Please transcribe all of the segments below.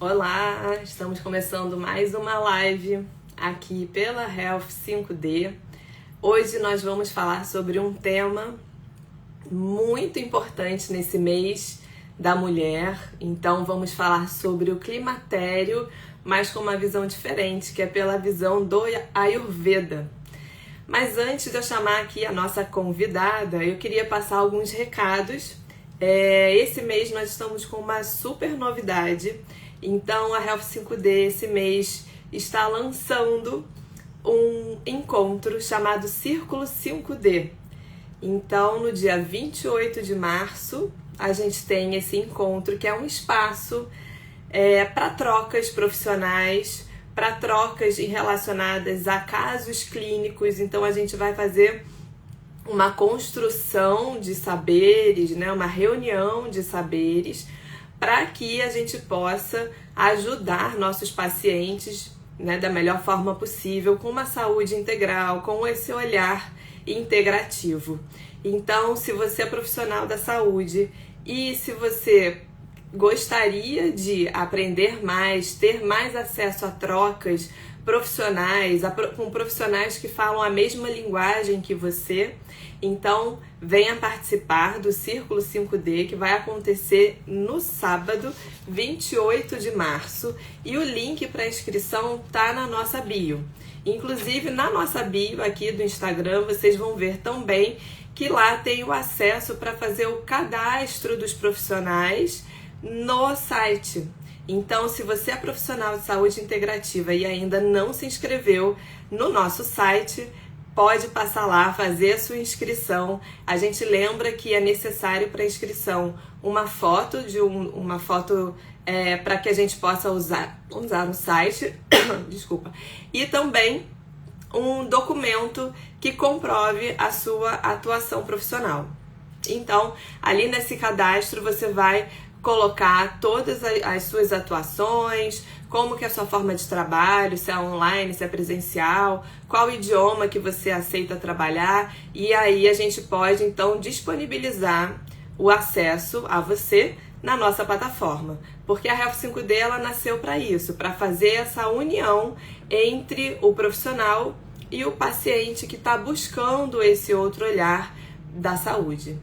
Olá, estamos começando mais uma live aqui pela Health 5D. Hoje nós vamos falar sobre um tema muito importante nesse mês da mulher. Então vamos falar sobre o climatério, mas com uma visão diferente, que é pela visão do Ayurveda. Mas antes de eu chamar aqui a nossa convidada, eu queria passar alguns recados. Esse mês nós estamos com uma super novidade. Então a Health 5D esse mês está lançando um encontro chamado Círculo 5D. Então no dia 28 de março a gente tem esse encontro que é um espaço para trocas profissionais, para trocas relacionadas a casos clínicos. Então a gente vai fazer uma construção de saberes, né? Uma reunião de saberes para que a gente possa ajudar nossos pacientes, né, da melhor forma possível, com uma saúde integral, com esse olhar integrativo. Então, se você é profissional da saúde e se você gostaria de aprender mais, ter mais acesso a trocas profissionais, com profissionais que falam a mesma linguagem que você, então venha participar do Círculo 5D, que vai acontecer no sábado, 28 de março, e o link para inscrição tá na nossa bio. Inclusive, na nossa bio aqui do Instagram, vocês vão ver também que lá tem o acesso para fazer o cadastro dos profissionais no site. Então, se você é profissional de saúde integrativa e ainda não se inscreveu no nosso site, pode passar lá, fazer a sua inscrição. A gente lembra que é necessário para inscrição uma foto para que a gente possa usar no site, desculpa, e também um documento que comprove a sua atuação profissional. Então, ali nesse cadastro você vai colocar todas as suas atuações, como que é a sua forma de trabalho, se é online, se é presencial, qual idioma que você aceita trabalhar, e aí a gente pode então disponibilizar o acesso a você na nossa plataforma, porque a Health 5D ela nasceu para isso, para fazer essa união entre o profissional e o paciente que está buscando esse outro olhar da saúde.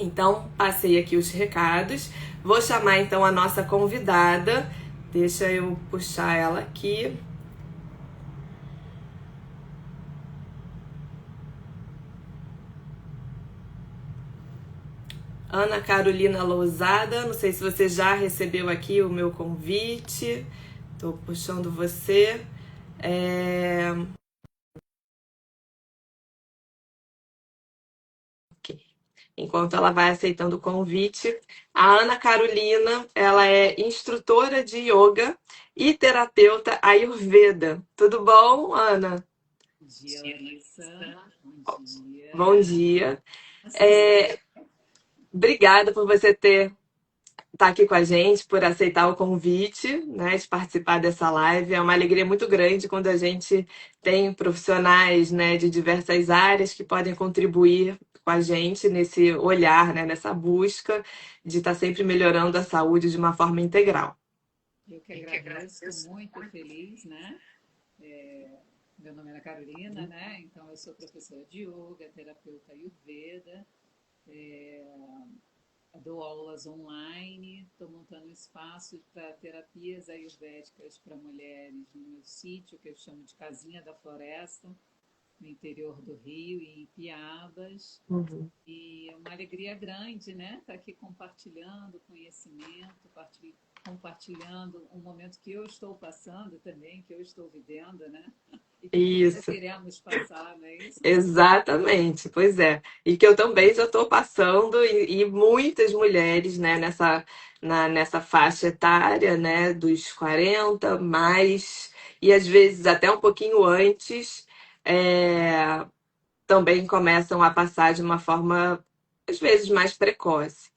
Então, passei aqui os recados. Vou chamar então a nossa convidada. Deixa eu puxar ela aqui. Ana Carolina Lousada, não sei se você já recebeu aqui o meu convite. Estou puxando você. Enquanto ela vai aceitando o convite, a Ana Carolina, ela é instrutora de yoga e terapeuta Ayurveda. Tudo bom, Ana? Bom dia, Larissa. Bom dia. Bom dia. Obrigada por você estar aqui com a gente, por aceitar o convite, né, de participar dessa live. É uma alegria muito grande quando a gente tem profissionais, né, de diversas áreas que podem contribuir com a gente nesse olhar, né, nessa busca de estar sempre melhorando a saúde de uma forma integral. Eu que agradeço, estou muito feliz, né? Meu nome é Ana Carolina, né? Então eu sou professora de yoga, terapeuta Ayurveda, dou aulas online, estou montando um espaço para terapias ayurvédicas para mulheres no meu sítio, que eu chamo de Casinha da Floresta, no interior do Rio, em Piabas. Uhum. E é uma alegria grande, né? Estar aqui compartilhando conhecimento, compartilhando um momento que eu estou passando também, que eu estou vivendo, né? E que todos Isso. queremos passar, não é isso? Exatamente, pois é. E que eu também já estou passando, e muitas mulheres, né, nessa faixa etária, né, dos 40 mais, e às vezes até um pouquinho antes, também começam a passar de uma forma, às vezes, mais precoce.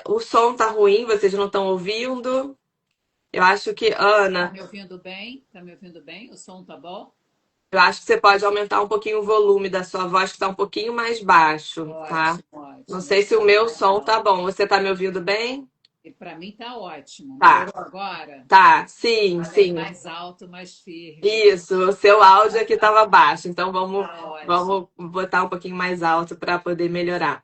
O som tá ruim, vocês não estão ouvindo? Eu acho que, Está Ana, me ouvindo bem? Está me ouvindo bem? O som tá bom? eu acho que você pode aumentar um pouquinho o volume da sua voz, que está um pouquinho mais baixo, tá? Ótimo, Não ótimo. sei se o meu som tá bom. Você tá me ouvindo bem? E para mim tá ótimo. Tá, Melhorou agora? tá, sim, Falei sim. mais alto, mais firme. Isso, o seu áudio aqui estava baixo, então vamos, Tá ótimo. vamos botar um pouquinho mais alto para poder melhorar.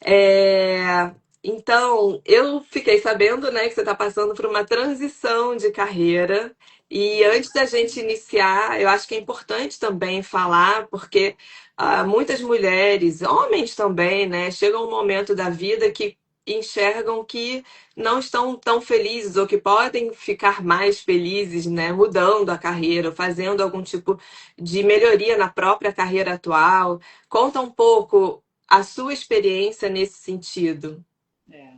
É, então, eu fiquei sabendo, né, que você está passando por uma transição de carreira. E antes da gente iniciar, eu acho que é importante também falar, porque muitas mulheres, homens também, né, chegam um momento da vida que enxergam que não estão tão felizes ou que podem ficar mais felizes, né, mudando a carreira, fazendo algum tipo de melhoria na própria carreira atual. Conta um pouco a sua experiência nesse sentido. É.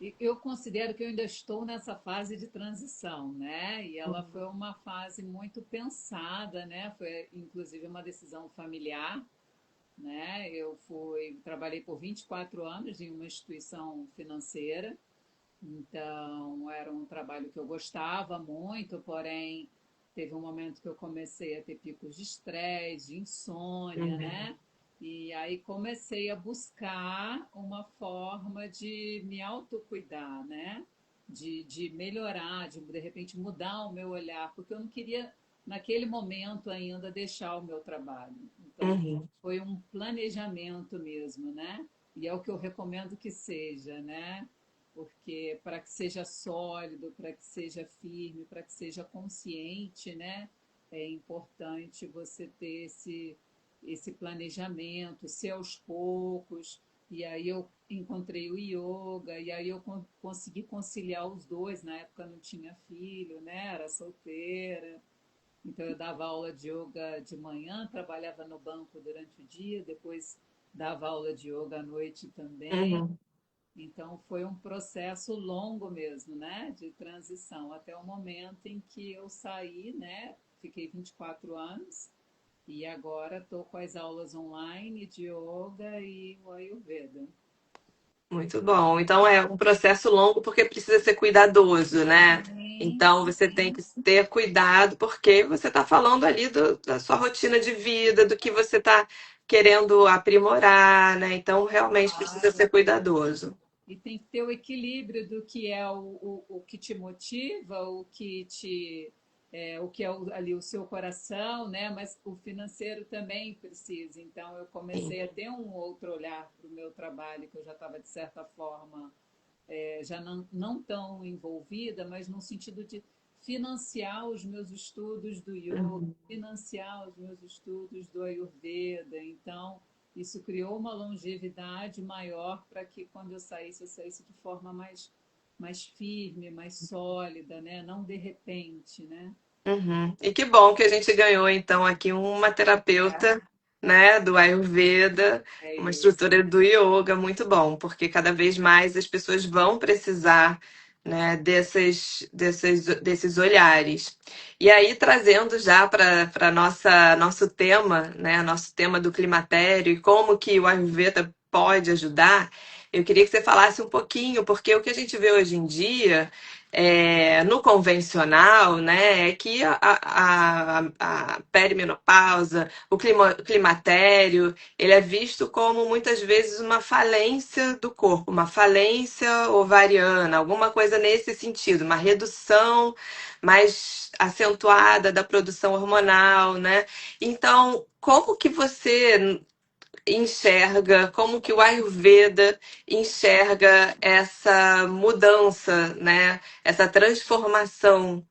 E eu considero que eu ainda estou nessa fase de transição, né? E ela foi uma fase muito pensada, né? Foi inclusive uma decisão familiar, né? Trabalhei por 24 anos em uma instituição financeira, então era um trabalho que eu gostava muito, porém teve um momento que eu comecei a ter picos de estresse, de insônia, Uhum, né? E aí comecei a buscar uma forma de me autocuidar, né? De melhorar, de repente mudar o meu olhar, porque eu não queria, naquele momento ainda, deixar o meu trabalho. Então, uhum, foi um planejamento mesmo, né? E é o que eu recomendo que seja, né? Porque para que seja sólido, para que seja firme, para que seja consciente, né? É importante você ter esse planejamento, ser aos poucos. E aí eu encontrei o yoga, e aí eu consegui conciliar os dois. Na época não tinha filho, né? Era solteira. Então eu dava aula de yoga de manhã, trabalhava no banco durante o dia, depois dava aula de yoga à noite também. uhum. Então foi um processo longo mesmo, né, de transição, até o momento em que eu saí, né, fiquei 24 anos e agora estou com as aulas online de yoga e o Ayurveda. Muito bom. Então é um processo longo porque precisa ser cuidadoso, né? Sim, Então você tem que ter cuidado porque você está falando ali da sua rotina de vida, do que você está querendo aprimorar, né? Então realmente precisa claro. ser cuidadoso. E tem que ter o equilíbrio do que é o que te motiva, o que é ali o seu coração, né? Mas o financeiro também precisa. Então eu Sim. comecei a ter um outro olhar para o meu trabalho, que eu já estava de certa forma já não tão envolvida, mas no sentido de financiar os meus estudos do yoga, Uhum. financiar os meus estudos do Ayurveda. Então, isso criou uma longevidade maior para que quando eu saísse de forma mais firme, mais sólida, né? Não de repente, né? Uhum. E que bom que a gente ganhou então aqui uma terapeuta, né, do Ayurveda, É uma isso. instrutora do yoga, muito bom, porque cada vez mais as pessoas vão precisar, né, desses olhares. E aí trazendo já para nosso tema, né, nosso tema do climatério e como que o Ayurveda pode ajudar, eu queria que você falasse um pouquinho, porque o que a gente vê hoje em dia no convencional, né, é que a perimenopausa, climatério, ele é visto como muitas vezes uma falência do corpo, uma falência ovariana, alguma coisa nesse sentido, uma redução mais acentuada da produção hormonal, né? Então, como que você enxerga, como que o Ayurveda enxerga essa mudança, né? Essa transformação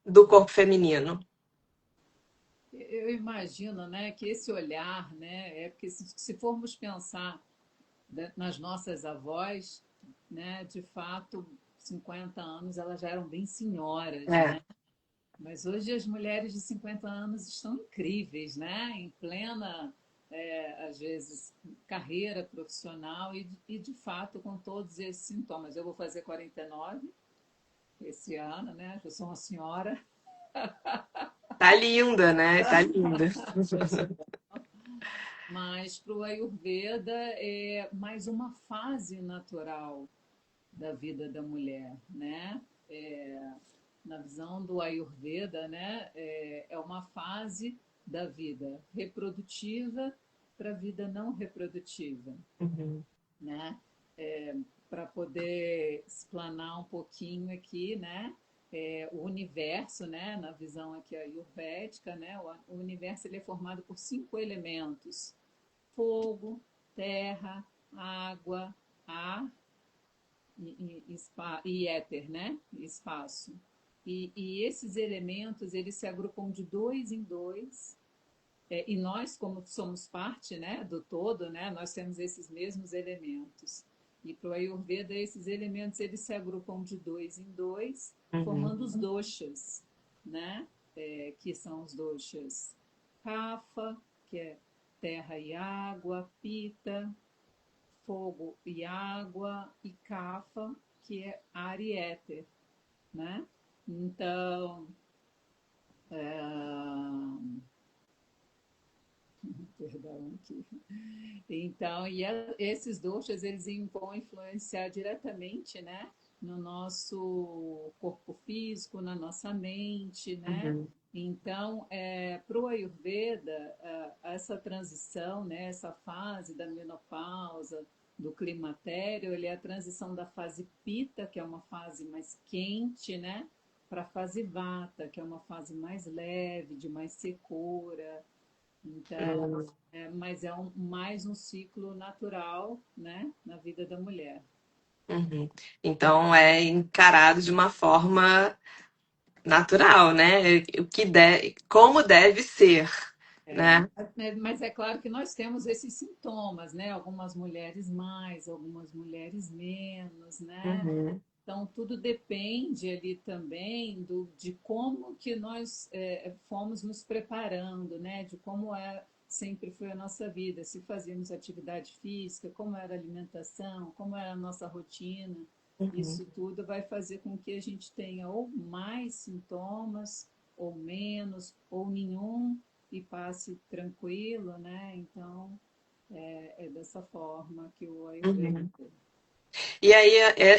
do corpo feminino. Eu imagino, né, que esse olhar, né, é porque se formos pensar nas nossas avós, né, de fato, 50 anos elas já eram bem senhoras, É. né? Mas hoje as mulheres de 50 anos estão incríveis, né? Em plena, às vezes, carreira profissional e, de fato, com todos esses sintomas. Eu vou fazer 49 esse ano, né? Já sou uma senhora. Tá linda, né? Tá linda. Mas para o Ayurveda é mais uma fase natural da vida da mulher, né? É, na visão do Ayurveda, né, é uma fase da vida reprodutiva para a vida não reprodutiva, Uhum. né? para poder explanar um pouquinho aqui, né? O universo, né? Na visão aqui ayurvédica, né? O universo ele é formado por 5 elementos: fogo, terra, água, ar e éter, né? Espaço. E esses elementos eles se agrupam de dois em dois. E nós, como somos parte, né, do todo, né, nós temos esses mesmos elementos. E para o Ayurveda, esses elementos eles se agrupam de dois em dois, Uhum. formando os doshas, né? Que são os doshas Kapha, que é terra e água, Pitta, fogo e água, e Kapha, que é ar e éter, né? Então, é, perdão aqui. Então, esses doshas, eles vão influenciar diretamente, né, no nosso corpo físico, na nossa mente, né? Uhum. Então, para o Ayurveda, essa transição, né, essa fase da menopausa, do climatério, ele é a transição da fase Pitta, que é uma fase mais quente, né, para a fase Vata, que é uma fase mais leve, de mais secura. Então, Uhum. mas é mais um ciclo natural, né, na vida da mulher. Uhum. Então é encarado de uma forma natural, né? Como deve ser, né? Mas é claro que nós temos esses sintomas, né? Algumas mulheres mais, algumas mulheres menos, né? Uhum. Então, tudo depende ali também de como que nós fomos nos preparando, né? De como sempre foi a nossa vida, se fazíamos atividade física, como era a alimentação, como era a nossa rotina. Uhum. Isso tudo vai fazer com que a gente tenha ou mais sintomas, ou menos, ou nenhum, e passe tranquilo, né? Então, é dessa forma que o Ayurveda. Uhum. E aí,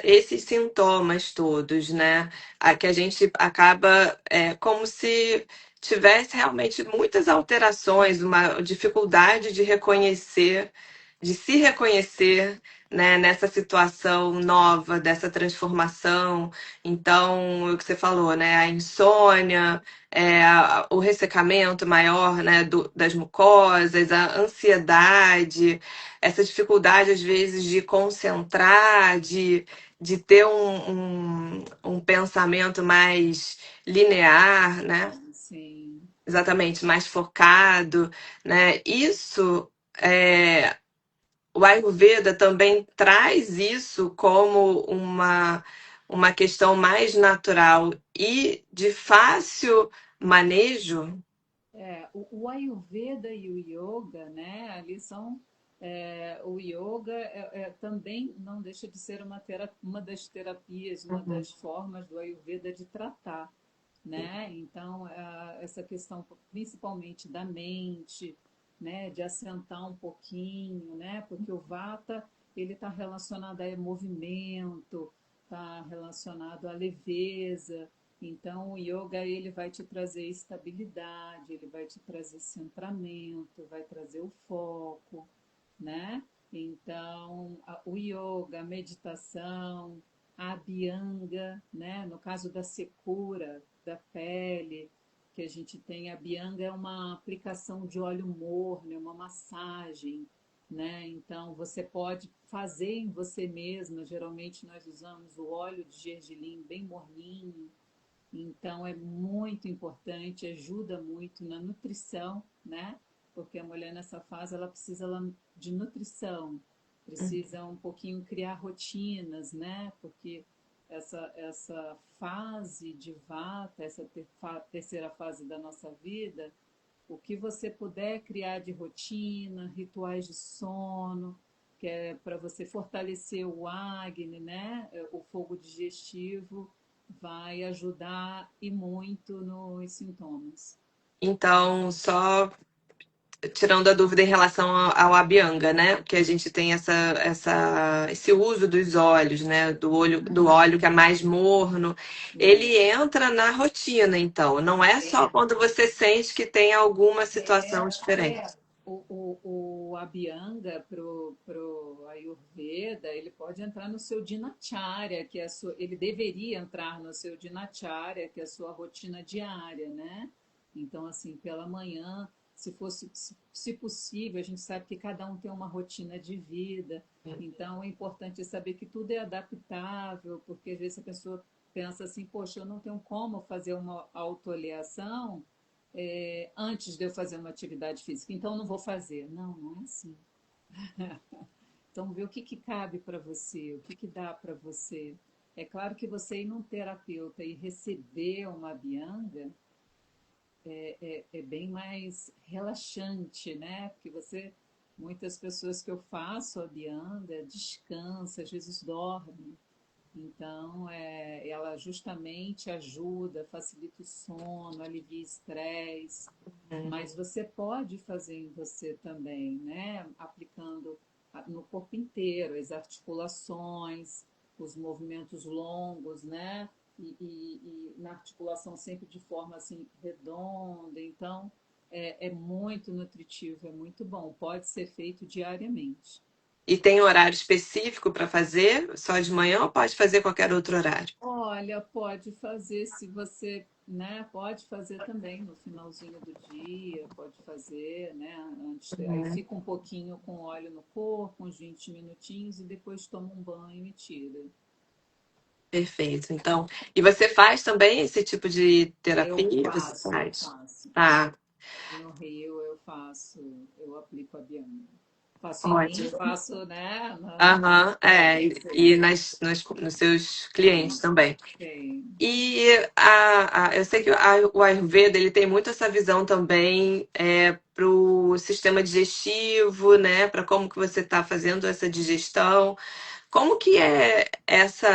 esses sintomas todos, né? Que a gente acaba como se tivesse realmente muitas alterações, uma dificuldade de reconhecer, de se reconhecer, né, nessa situação nova, dessa transformação. Então, o que você falou, né? A insônia, o ressecamento maior, né, das mucosas, a ansiedade, essa dificuldade, às vezes, de concentrar, de ter um pensamento mais linear, né? Sim. Exatamente, mais focado, né? Isso, o Ayurveda também traz isso como uma questão mais natural e de fácil manejo. O Ayurveda e o Yoga, né, ali são. O Yoga também não deixa de ser uma das terapias, uma Uhum, das formas do Ayurveda de tratar, né? Então, essa questão principalmente da mente, né, de assentar um pouquinho, né? Porque o Vata, ele está relacionado a movimento, está relacionado à leveza. Então, o yoga ele vai te trazer estabilidade, ele vai te trazer centramento, vai trazer o foco, né? Então, o yoga, a meditação, a abhyanga, né? No caso da secura da pele, que a gente tem, a abhyanga é uma aplicação de óleo morno, é uma massagem, né? Então, você pode fazer em você mesma. Geralmente, nós usamos o óleo de gergelim bem morninho, então é muito importante, ajuda muito na nutrição, né? Porque a mulher nessa fase ela precisa de nutrição, precisa um pouquinho criar rotinas, né? Porque essa fase de vata, essa terceira fase da nossa vida, o que você puder criar de rotina, rituais de sono, que é para você fortalecer o Agni, né? O fogo digestivo, vai ajudar e muito nos sintomas. então, só tirando a dúvida em relação ao Abhyanga, né? Que a gente tem esse uso dos olhos, né? Do óleo que é mais morno. É, Ele entra na rotina, então. Não é só quando você sente que tem alguma situação diferente. o Abhyanga, pro Ayurveda, ele pode entrar no seu Dinacharya, que é ele deveria entrar no seu Dinacharya, que é a sua rotina diária, né? Então, assim, pela manhã, se possível, a gente sabe que cada um tem uma rotina de vida, então é importante saber que tudo é adaptável, porque às vezes a pessoa pensa assim, poxa, eu não tenho como fazer uma autoavaliação antes de eu fazer uma atividade física, então não vou fazer. Não, não é assim. Então, ver o que cabe para você, o que dá para você. É claro que você ir num terapeuta e receber uma Abhyanga é bem mais relaxante, né? Porque muitas pessoas que eu faço Abhyanga descansa, às vezes dorme. Então, ela justamente ajuda, facilita o sono, alivia estresse, mas você pode fazer em você também, né? Aplicando no corpo inteiro, as articulações, os movimentos longos, né? E na articulação sempre de forma assim redonda. Então, é muito nutritivo, é muito bom. Pode ser feito diariamente. E tem horário específico para fazer? Só de manhã ou pode fazer qualquer outro horário? Olha, pode fazer se você, né? Pode fazer também no finalzinho do dia, pode fazer, né? Aí fica um pouquinho com óleo no corpo, uns 20 minutinhos e depois toma um banho e tira. Perfeito. Então, e você faz também esse tipo de terapia? Você Eu faz? faço. Tá, No Rio eu faço, eu aplico a Bianca. Faço em mim, ótimo. faço, né? Aham, e Sim, nos seus clientes também. sim, E eu sei que o Ayurveda ele tem muito essa visão também para o sistema digestivo, né? Para como que você está fazendo essa digestão. Como que é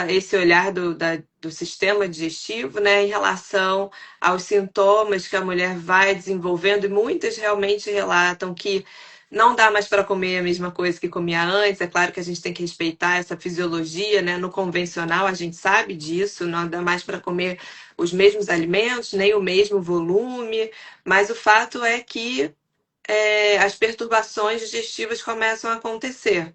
esse olhar do sistema digestivo, né, em relação aos sintomas que a mulher vai desenvolvendo? E muitas realmente relatam que não dá mais para comer a mesma coisa que comia antes. É claro que a gente tem que respeitar essa fisiologia, né? No convencional a gente sabe disso, não dá mais para comer os mesmos alimentos, nem o mesmo volume, mas o fato é que as perturbações digestivas começam a acontecer,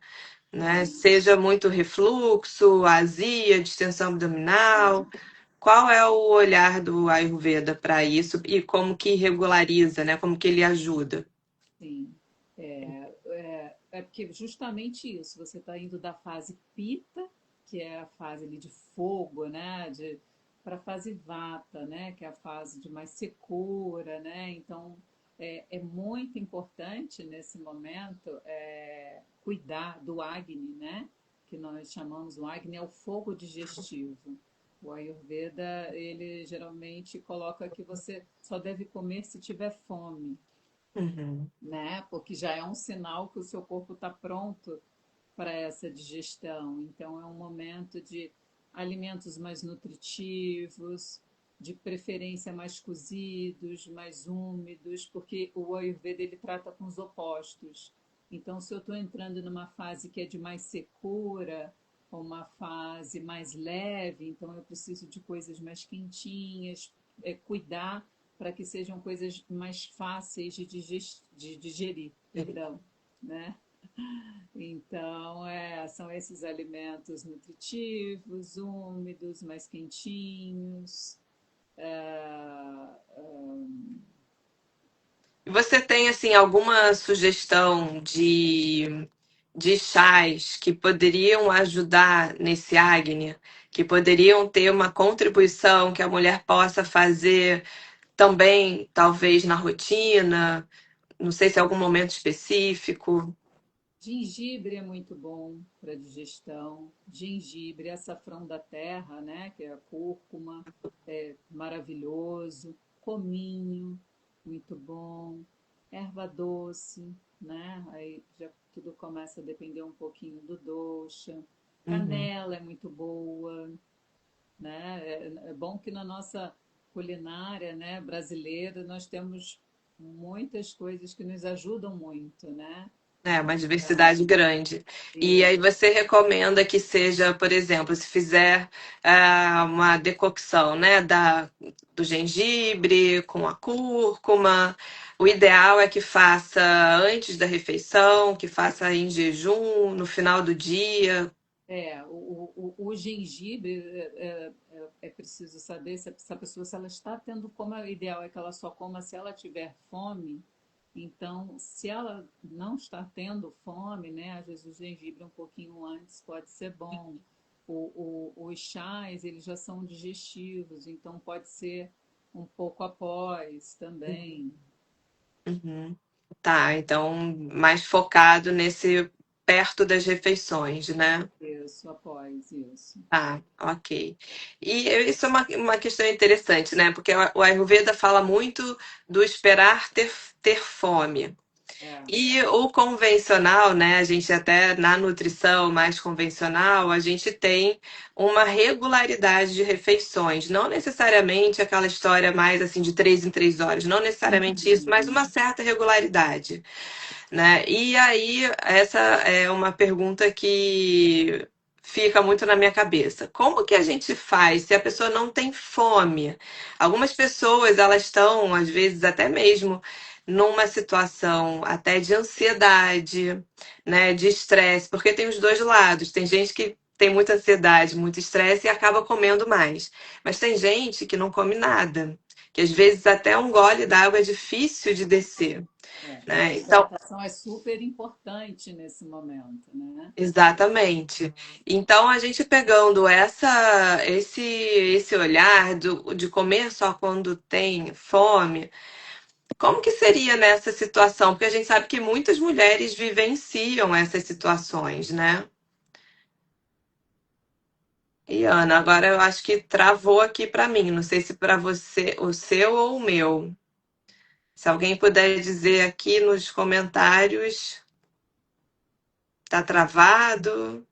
né? sim. Seja muito refluxo, azia, distensão abdominal. Qual é o olhar do Ayurveda para isso e como que regulariza, né? Como que ele ajuda? Sim, é porque justamente isso, você está indo da fase pita, que é a fase ali de fogo, né, para a fase vata, né, que é a fase de mais secura, né, então é muito importante nesse momento cuidar do Agni, né, que nós chamamos o Agni é o fogo digestivo. O Ayurveda, ele geralmente coloca que você só deve comer se tiver fome, Uhum. né? Porque já é um sinal que o seu corpo está pronto para essa digestão. Então, é um momento de alimentos mais nutritivos, de preferência mais cozidos, mais úmidos, porque o Ayurveda ele trata com os opostos. Então, se eu estou entrando numa fase que é de mais secura, ou uma fase mais leve, então eu preciso de coisas mais quentinhas, cuidar para que sejam coisas mais fáceis de digerir, perdão, né? Então, são esses alimentos nutritivos, úmidos, mais quentinhos. Você tem assim alguma sugestão de chás que poderiam ajudar nesse Agni, que poderiam ter uma contribuição que a mulher possa fazer também, talvez na rotina? Não sei se é algum momento específico. Gengibre é muito bom para digestão. Gengibre, açafrão da terra, né, que é a cúrcuma, é maravilhoso. Cominho, muito bom. Erva doce, né? Aí já tudo começa a depender um pouquinho do dosha. Uhum. Canela é muito boa, né? É bom que na nossa culinária, né, brasileira nós temos muitas coisas que nos ajudam muito, né? É, uma É, diversidade grande. E isso. aí você recomenda que seja, por exemplo, se fizer uma decocção, né, do gengibre com a cúrcuma, o ideal é que faça antes da refeição, que faça em jejum, no final do dia. O gengibre é preciso saber se essa pessoa se ela está tendo fome, o ideal é que ela só coma se ela tiver fome. Então, se ela não está tendo fome, né, às vezes o gengibre um pouquinho antes pode ser bom. Os chás, eles já são digestivos, então pode ser um pouco após também. Uhum. Tá, então mais focado nesse perto das refeições, né? Isso, após isso. Tá, ok. E isso é uma questão interessante, né? Porque o Ayurveda fala muito do esperar ter fome. É, E o convencional, né? A gente até na nutrição mais convencional, a gente tem uma regularidade de refeições. Não necessariamente aquela história mais assim de 3 em 3 horas, não necessariamente isso, mas uma certa regularidade, né? E aí, essa é uma pergunta que fica muito na minha cabeça. Como que a gente faz se a pessoa não tem fome? Algumas pessoas, elas estão, às vezes, até mesmo numa situação até de ansiedade, né, de estresse, porque tem os dois lados. Tem gente que tem muita ansiedade, muito estresse e acaba comendo mais. Mas tem gente que não come nada, que às vezes até um gole d'água é difícil de descer, e né? a Então, hidratação é super importante nesse momento, né? exatamente. Então a gente pegando esse olhar de comer só quando tem fome, como que seria nessa situação? Porque a gente sabe que muitas mulheres vivenciam essas situações, né? E Ana, agora eu acho que travou aqui para mim. Não sei se para você, o seu ou o meu. Se alguém puder dizer aqui nos comentários, tá travado?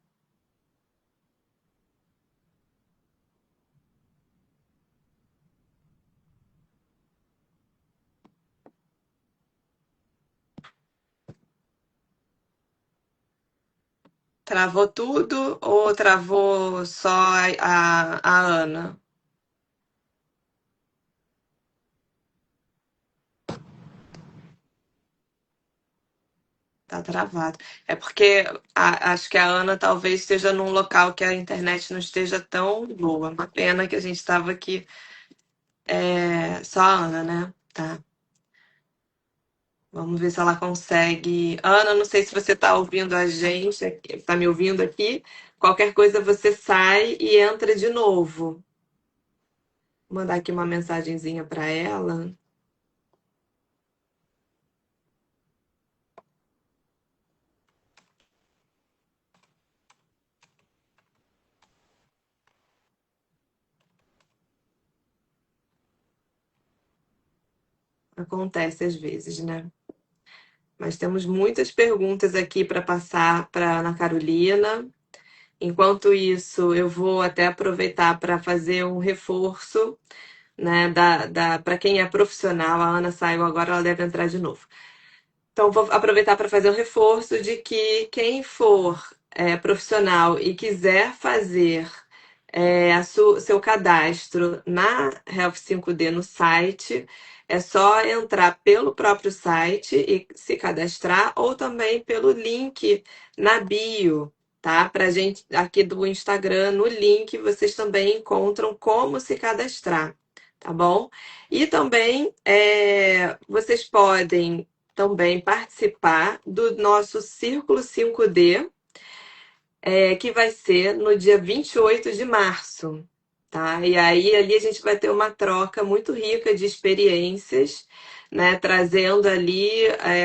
Travou tudo ou travou só a Ana? Tá travado. É porque acho que a Ana talvez esteja num local que a internet não esteja tão boa. Uma pena que a gente estava aqui. Só a Ana, né? Tá. Vamos ver se ela consegue. Ana, não sei se você está ouvindo a gente, está me ouvindo aqui. Qualquer coisa você sai e entra de novo. Vou mandar aqui uma mensagenzinha para ela. Acontece às vezes, né? Mas temos muitas perguntas aqui para passar para Ana Carolina. Enquanto isso, eu vou até aproveitar para fazer um reforço, né, para quem é profissional. A Ana saiu agora, ela deve entrar de novo. Então, vou aproveitar para fazer um reforço de que quem for profissional e quiser fazer seu cadastro na Health 5D no site, é só entrar pelo próprio site e se cadastrar, ou também pelo link na bio, tá? Pra gente aqui do Instagram, no link vocês também encontram como se cadastrar, tá bom? E também vocês podem também participar do nosso Círculo 5D, que vai ser no dia 28 de março, tá? E aí ali a gente vai ter uma troca muito rica de experiências, né? Trazendo ali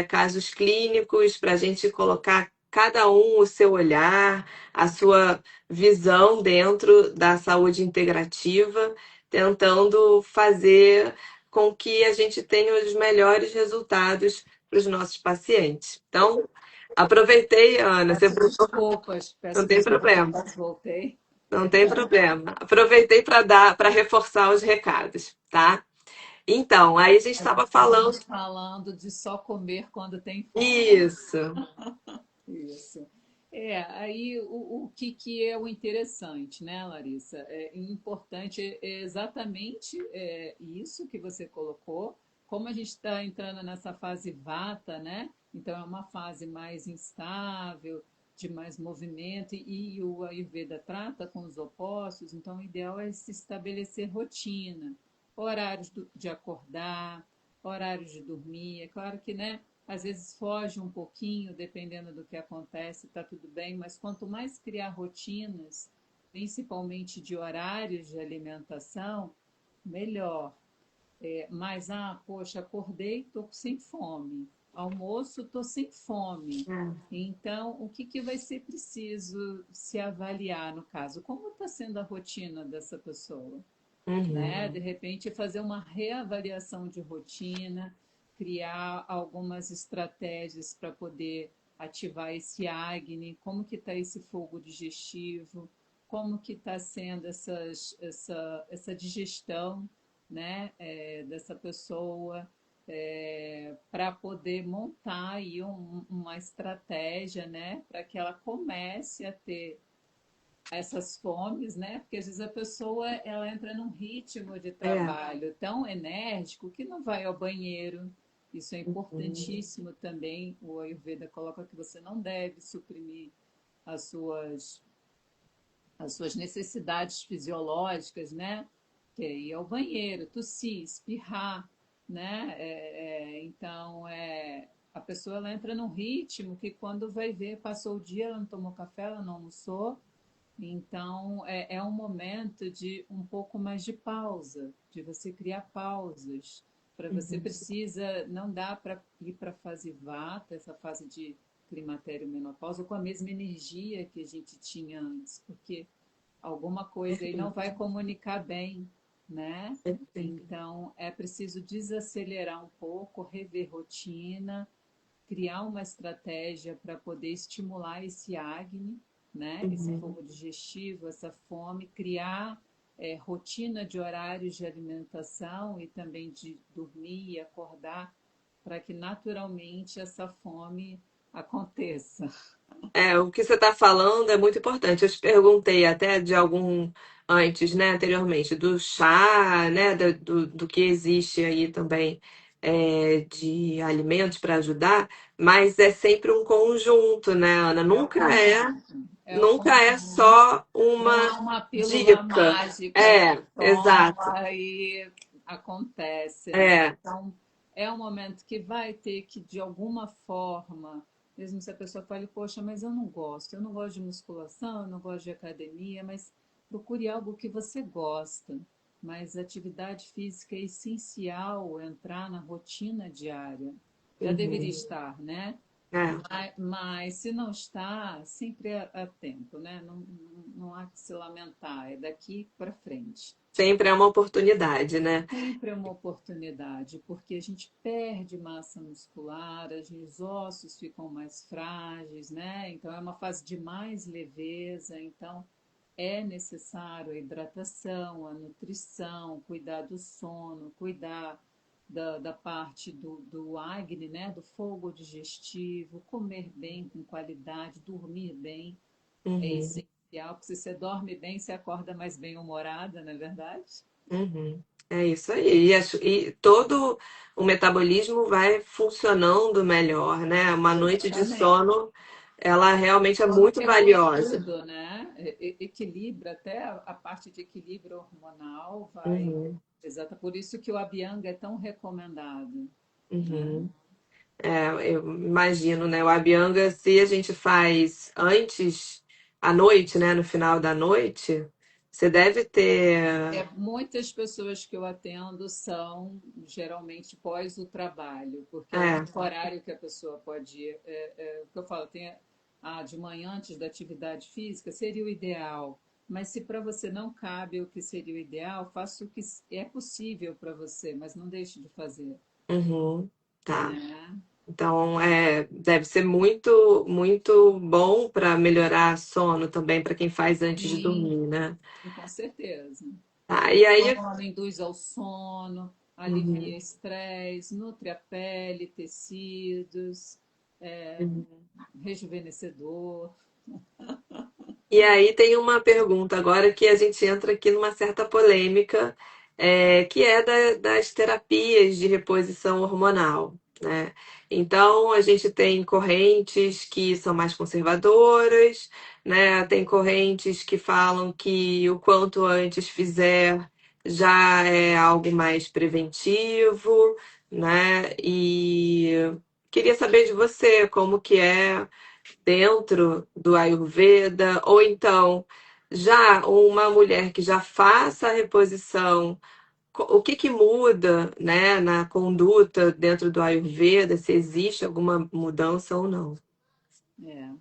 casos clínicos para a gente colocar cada um o seu olhar, a sua visão dentro da saúde integrativa, tentando fazer com que a gente tenha os melhores resultados para os nossos pacientes. Então, aproveitei, Ana, você não Peço tem problema, desculpas, voltei. não tem problema. Aproveitei para reforçar os recados, tá? Então, aí a gente A estava gente falando estava falando de só comer quando tem fome. isso. Isso. Aí o que é o interessante, né, Larissa? Importante é exatamente isso que você colocou. Como a gente está entrando nessa fase vata, né? Então é uma fase mais instável, de mais movimento, e o Ayurveda trata com os opostos, então o ideal é se estabelecer rotina, horários de acordar, horários de dormir. É claro que, né? Às vezes foge um pouquinho, dependendo do que acontece, está tudo bem, mas quanto mais criar rotinas, principalmente de horários de alimentação, melhor. Mas, poxa, acordei, estou sem fome. Almoço, estou sem fome. Então, o que vai ser preciso se avaliar no caso? Como está sendo a rotina dessa pessoa? Né? De Uhum, repente, fazer uma reavaliação de rotina, criar algumas estratégias para poder ativar esse Agni, como que está esse fogo digestivo, como que está sendo essa digestão, né, dessa pessoa, para poder montar aí uma estratégia, né, para que ela comece a ter essas fomes, né? Porque às vezes a pessoa ela entra num ritmo de é. trabalho tão enérgico que não vai ao banheiro. Isso é Uhum, importantíssimo também. O Ayurveda coloca que você não deve suprimir as suas, as suas necessidades fisiológicas, né? Que é ir ao banheiro, tossir, espirrar, né? A pessoa ela entra num ritmo que quando vai ver, passou o dia, ela não tomou café, ela não almoçou, então, um momento de um pouco mais de pausa, de você criar pausas. Para você uhum. precisa, não dá para ir para a fase vata, essa fase de climatério menopausa, com a mesma energia que a gente tinha antes, porque alguma coisa aí não Perfeito, vai comunicar bem, né? perfeito. Então, é preciso desacelerar um pouco, rever rotina, criar uma estratégia para poder estimular esse Agni, né? Esse Uhum. fogo digestivo, essa fome, criar rotina de horários de alimentação e também de dormir e acordar para que naturalmente essa fome aconteça. É, o que você está falando é muito importante. Eu te perguntei até de algum antes, né, anteriormente, do chá, né, do que existe aí também de alimentos para ajudar, mas é sempre um conjunto, né, Ana? É o conjunto, é o Nunca é conjunto. só Não é uma uma pílula dica. mágica que É, exato. toma e acontece, né? É. Então, é um momento que vai ter que, de alguma forma, mesmo se a pessoa fale, poxa, mas eu não gosto de musculação, eu não gosto de academia, mas procure algo que você gosta. Mas atividade física é essencial entrar na rotina diária. Já deveria Uhum. estar, né? É. Mas se não está, sempre há tempo, né? Não há que se lamentar, é daqui para frente. Sempre é uma oportunidade, né? Sempre é uma oportunidade, porque a gente perde massa muscular, os ossos ficam mais frágeis, né? Então é uma fase de mais leveza, então é necessário a hidratação, a nutrição, cuidar do sono, cuidar da parte do Agni, né? Do fogo digestivo, comer bem, com qualidade, dormir bem, é Uhum. essencial, porque se você dorme bem, você acorda mais bem-humorada, não é verdade? Uhum. É isso aí. E todo o metabolismo vai funcionando melhor, né? Uma noite de Exatamente. sono, ela realmente é Sono muito regula valiosa. tudo, né? Equilibra, até a parte de equilíbrio hormonal vai. Uhum. Exato, por isso que o Abhyanga é tão recomendado, né? Uhum. É, eu imagino, né? O Abhyanga, se a gente faz antes, à noite, né? No final da noite, você deve ter. Muitas pessoas que eu atendo são geralmente pós o trabalho, porque é o É. único horário que a pessoa pode ir. O que eu falo, de manhã antes da atividade física, seria o ideal. Mas se para você não cabe o que seria o ideal, faça o que é possível para você, mas não deixe de fazer, Uhum. Tá. né? Então, deve ser muito, muito bom para melhorar sono também para quem faz antes de Sim, dormir, né? com certeza. Tá, Porque e o aí, sono induz ao sono, alivia Uhum, estresse, nutre a pele, tecidos, uhum. rejuvenescedor. E aí tem uma pergunta agora que a gente entra aqui numa certa polêmica, que é das terapias de reposição hormonal, né? Então a gente tem correntes que são mais conservadoras, né? Tem correntes que falam que o quanto antes fizer já é algo mais preventivo, né? E queria saber de você como que é dentro do Ayurveda, ou então já uma mulher que já faça a reposição, o que que muda, né, na conduta dentro do Ayurveda, se existe alguma mudança ou não. É.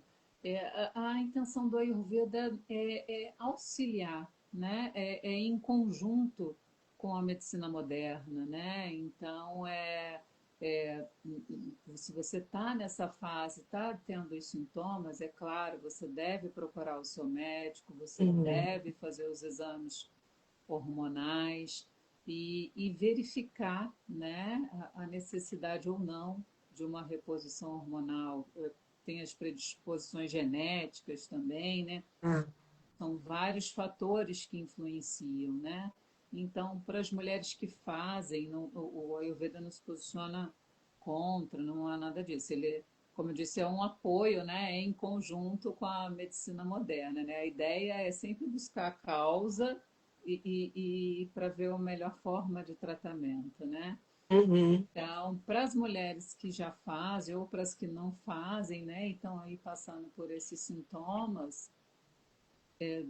A intenção do Ayurveda é auxiliar, né? É em conjunto com a medicina moderna, né? Então, se você está nessa fase, está tendo os sintomas, é claro, você deve procurar o seu médico, você Uhum, deve fazer os exames hormonais e verificar, né, a necessidade ou não de uma reposição hormonal. Tem as predisposições genéticas também, né? ah, São vários fatores que influenciam, né? Então, para as mulheres que fazem, não, o Ayurveda não se posiciona contra, não há nada disso. Ele, como eu disse, é um apoio, né? É em conjunto com a medicina moderna, né? A ideia é sempre buscar a causa e para ver a melhor forma de tratamento, né? uhum. Então, para as mulheres que já fazem ou para as que não fazem, né? Então, aí passando por esses sintomas,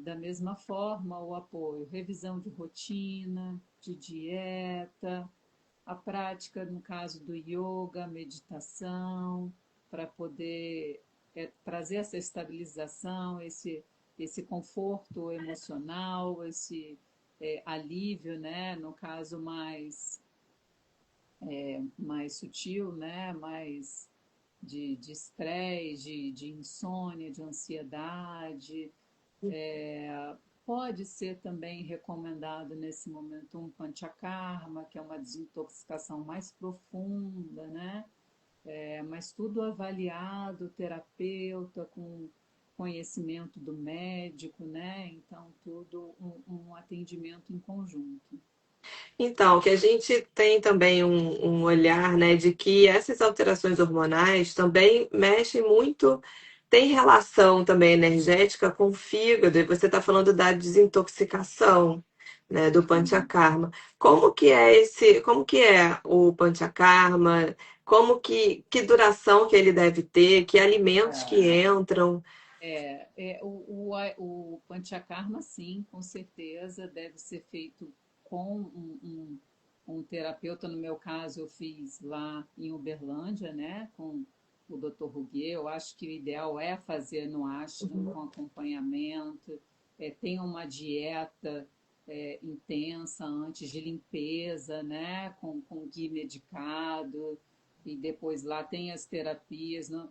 da mesma forma, o apoio, revisão de rotina, de dieta, a prática, no caso do yoga, meditação, para poder trazer essa estabilização, esse conforto emocional, esse alívio, né? No caso mais sutil, né? Mais de estresse, de insônia, de ansiedade. Pode ser também recomendado nesse momento um panchakarma, que é uma desintoxicação mais profunda, né? Mas tudo avaliado, terapeuta, com conhecimento do médico, né? Então, tudo um atendimento em conjunto. Então, que a gente tem também um olhar, né, de que essas alterações hormonais também mexem muito, tem relação também energética com o fígado, e você está falando da desintoxicação, né, do Sim. Panchakarma. Como que é o Panchakarma? Que duração que ele deve ter? Que alimentos que entram? O Panchakarma, sim, com certeza, deve ser feito com um terapeuta. No meu caso, eu fiz lá em Uberlândia, né, com o Dr. Ruguet. Eu acho que o ideal é fazer no ashram, com acompanhamento. Tem uma dieta intensa antes de limpeza, né, com guia medicado, e depois lá tem as terapias. Não,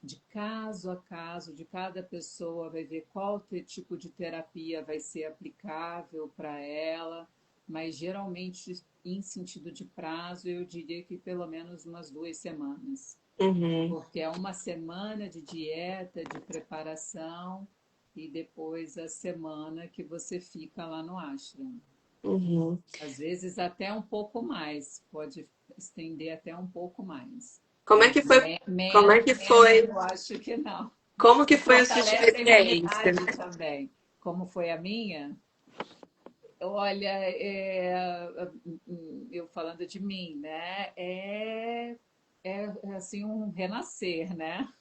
de caso a caso, de cada pessoa, vai ver qual tipo de terapia vai ser aplicável para ela, mas geralmente, em sentido de prazo, eu diria que pelo menos umas 2 semanas, Uhum, porque é uma semana de dieta, de preparação, e depois a semana que você fica lá no ashram. uhum. Às vezes até um pouco mais, pode estender até um pouco mais. Como é Mas que foi? Como é que menos foi? eu acho que não. Como que E foi a sua fortalece a experiência? imunidade também. Como foi a minha? Olha, eu falando de mim, né? É assim um renascer, né?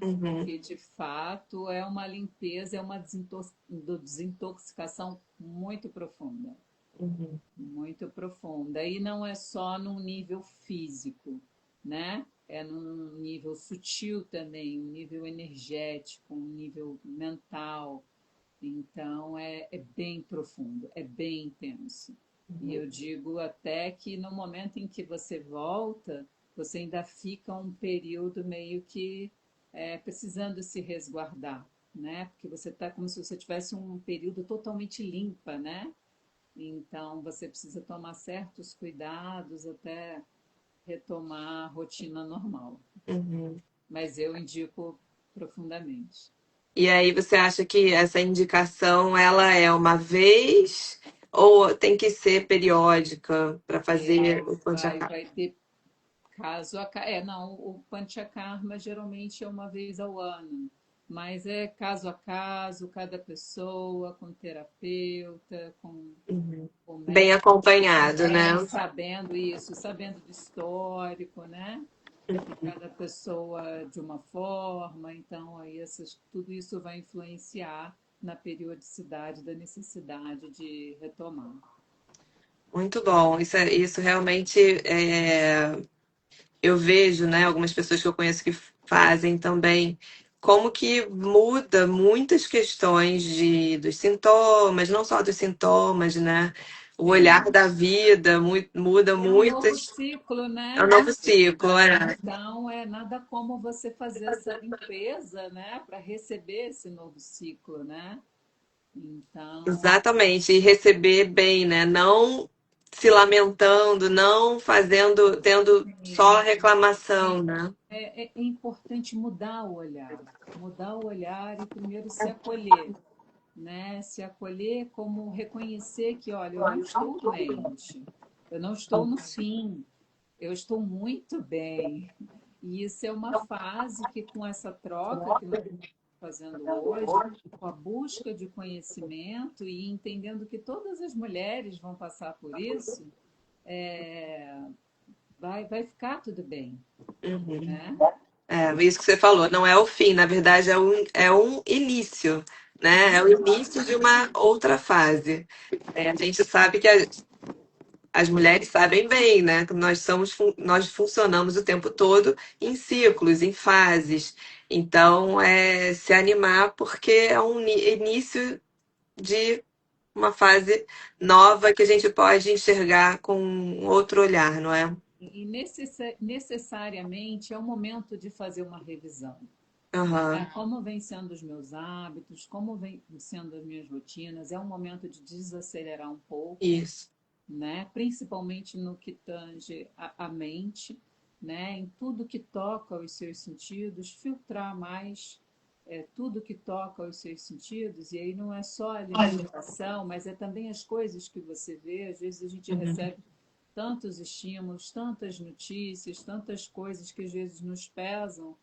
Uhum, Porque de fato é uma limpeza, é uma desintoxicação muito profunda. uhum, Muito profunda. E não é só num nível físico, né? É num nível sutil também, um nível energético, um nível mental. Então é bem profundo, é bem intenso. E uhum. eu digo até que no momento em que você volta, você ainda fica um período meio que precisando se resguardar, né? Porque você está como se você tivesse um período totalmente limpa, né? Então, você precisa tomar certos cuidados até retomar a rotina normal. Uhum. Mas eu indico profundamente. E aí você acha que essa indicação ela é uma vez ou tem que ser periódica para fazer o Panchakarma? Vai ter caso a não, o Panchakarma geralmente é uma vez ao ano, mas é caso a caso, cada pessoa, com terapeuta, Uhum. com Bem médico, acompanhado, né? sabendo isso, sabendo do histórico, né? Que cada pessoa de uma forma, então aí tudo isso vai influenciar na periodicidade da necessidade de retomar. Muito bom. Isso realmente eu vejo, né, algumas pessoas que eu conheço que fazem também, como que muda muitas questões dos sintomas, não só dos sintomas, né? O olhar Sim. da vida muda É um novo muitas. ciclo, É um né? novo ciclo, é. Então, é nada como você fazer essa limpeza, né, para receber esse novo ciclo, né? Então, Exatamente, e receber bem, né? Não se lamentando, não fazendo, tendo só sim, reclamação, né? é importante mudar o olhar e primeiro se acolher, né? Se acolher como reconhecer que, olha, eu não estou doente, eu não estou no fim, eu estou muito bem. E isso é uma fase que, com essa troca que nós estamos fazendo hoje, com a busca de conhecimento e entendendo que todas as mulheres vão passar por isso, é, vai ficar tudo bem, Uhum. né? É, isso que você falou, não é o fim, na verdade é um início, né? É o início de uma outra fase. A gente sabe que as mulheres sabem bem, né? Que nós funcionamos o tempo todo em ciclos, em fases. Então, é se animar porque é um início de uma fase nova que a gente pode enxergar com um outro olhar, não é? E necessariamente é o momento de fazer uma revisão. Aham, Né? Como vem sendo os meus hábitos, como vem sendo as minhas rotinas, é um momento de desacelerar um pouco, isso. né? Principalmente no que tange a mente, né? Em tudo que toca os seus sentidos, filtrar mais tudo que toca os seus sentidos, e aí não é só a alimentação, mas é também as coisas que você vê. Às vezes a gente Uhum. recebe tantos estímulos, tantas notícias, tantas coisas que às vezes nos pesam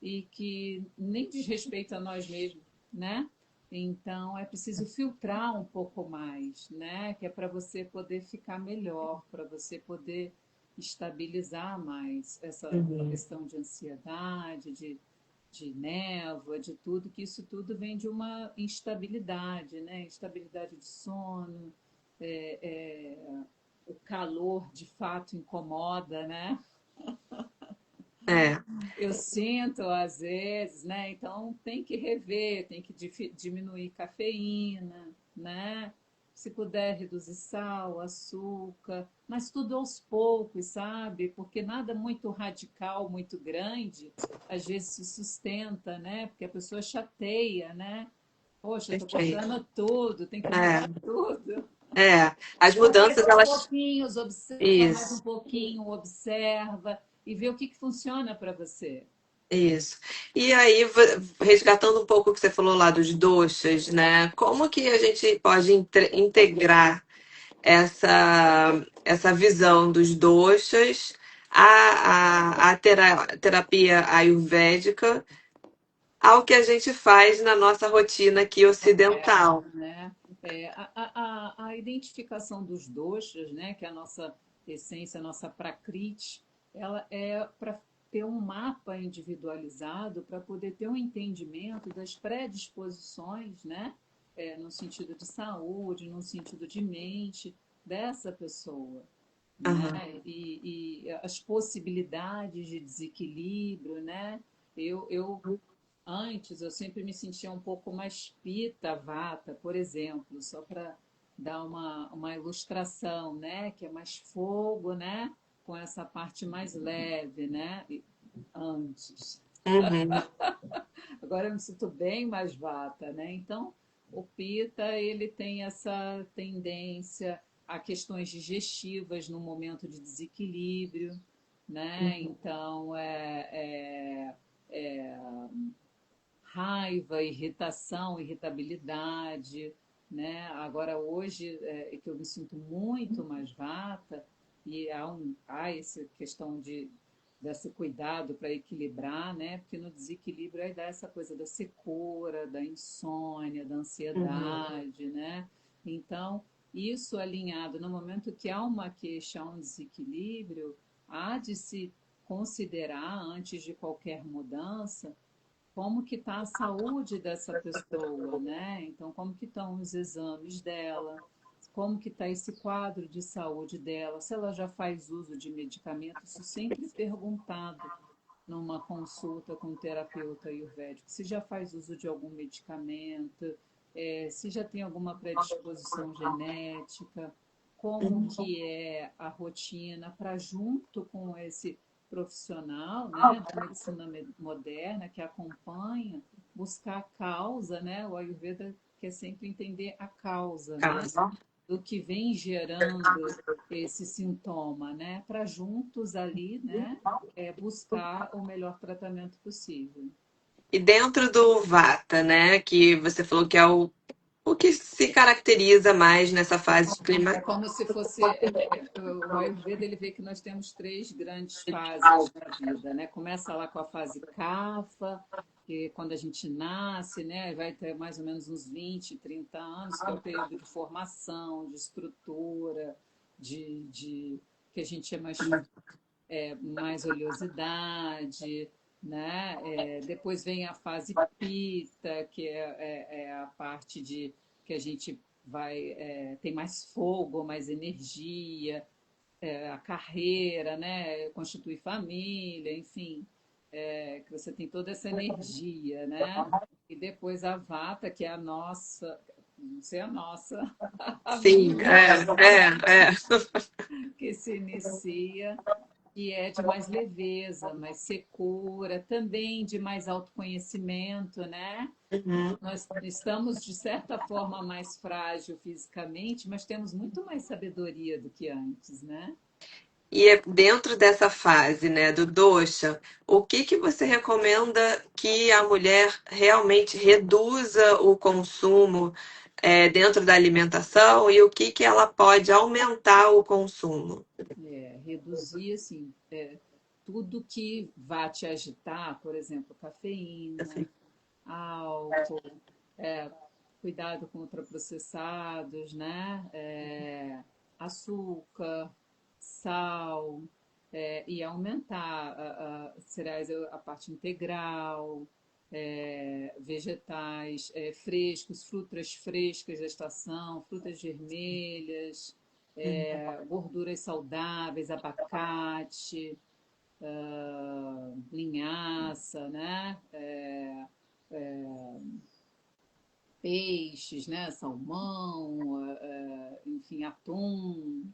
e que nem diz respeito a nós mesmos, né? Então é preciso filtrar um pouco mais, né? Que é para você poder ficar melhor, para você poder estabilizar mais essa Uhum. questão de ansiedade, de névoa, de tudo, que isso tudo vem de uma instabilidade, né? Instabilidade de sono, é, é, o calor de fato incomoda, né? É, Eu sinto às vezes, né? Então tem que rever, tem que diminuir cafeína, né? Se puder reduzir sal, açúcar, mas tudo aos poucos, sabe? Porque nada muito radical, muito grande, às vezes se sustenta, né? Porque a pessoa chateia, né? Poxa, eu tô perfeito. cortando tudo, tem que mudar É, tudo. as Então faz mudanças, aos elas. pouquinhos, observa mais um Isso, pouquinho, observa e vê o que funciona para você. isso. E aí, resgatando um pouco o que você falou lá dos doxas, né? Como que a gente pode integrar essa visão dos doxas à terapia ayurvédica ao que a gente faz na nossa rotina aqui ocidental? Né? A identificação dos doshas, né, que é a nossa essência, a nossa prakriti, ela é para ter um mapa individualizado, para poder ter um entendimento das predisposições, né, no sentido de saúde, no sentido de mente dessa pessoa. Né? Aham. E as possibilidades de desequilíbrio, né? Eu antes eu sempre me sentia um pouco mais pita vata, por exemplo, só para dar uma ilustração, né? Que é mais fogo, né? Com essa parte mais leve, né? Antes. Uhum. Agora eu me sinto bem mais vata, né? Então, O Pitta, ele tem essa tendência a questões digestivas no momento de desequilíbrio, né? Então, é raiva, irritação, irritabilidade, né? Agora, hoje, é que eu me sinto muito mais vata, e há essa questão desse cuidado para equilibrar, né? Porque no desequilíbrio aí dá essa coisa da secura, da insônia, da ansiedade, né? Então, isso alinhado no momento que há uma queixa, há um desequilíbrio, há de se considerar, antes de qualquer mudança, como que está a saúde dessa pessoa, né? Então, como que estão os exames dela, como que está esse quadro de saúde dela, se ela já faz uso de medicamento, isso sempre perguntado numa consulta com um terapeuta ayurvédico, se já faz uso de algum medicamento, se já tem alguma predisposição genética, como que é a rotina para junto com esse profissional, né, da medicina moderna que acompanha, buscar a causa, né? O Ayurveda quer sempre entender a causa, né? Do que vem gerando esse sintoma, né? Para juntos ali, né? Buscar o melhor tratamento possível. E dentro do Vata, né, que você falou que é o que se caracteriza mais nessa fase de É clima. como se fosse o Ayurveda, ele vê que nós temos três grandes fases na vida, né? Começa lá com a fase Kapha, que quando a gente nasce, né, vai ter mais ou menos uns 20, 30 anos, que é o período de formação, de estrutura, de que a gente chama mais oleosidade, né? Depois vem a fase Pitta, que é a parte de que a gente tem mais fogo, mais energia, a carreira, né? Constituir família, enfim, que você tem toda essa energia, né? E depois a Vata, que é a nossa, não sei a nossa, a Sim, minha, é. que se inicia e é de mais leveza, mais secura, também de mais autoconhecimento, né? Uhum. Nós estamos, de certa forma, mais frágil fisicamente, mas temos muito mais sabedoria do que antes, né? E é dentro dessa fase, né, do dosha, o que que você recomenda que a mulher realmente reduza o consumo dentro da alimentação e o que que ela pode aumentar o consumo? Reduzir, assim, tudo que vá te agitar, por exemplo, cafeína, álcool, cuidado com ultraprocessados, né? Açúcar, sal, e aumentar cereais, a parte integral, vegetais frescos, frutas frescas da estação, frutas vermelhas, gorduras saudáveis, abacate, linhaça, né? Peixes, né? Salmão, enfim, atum,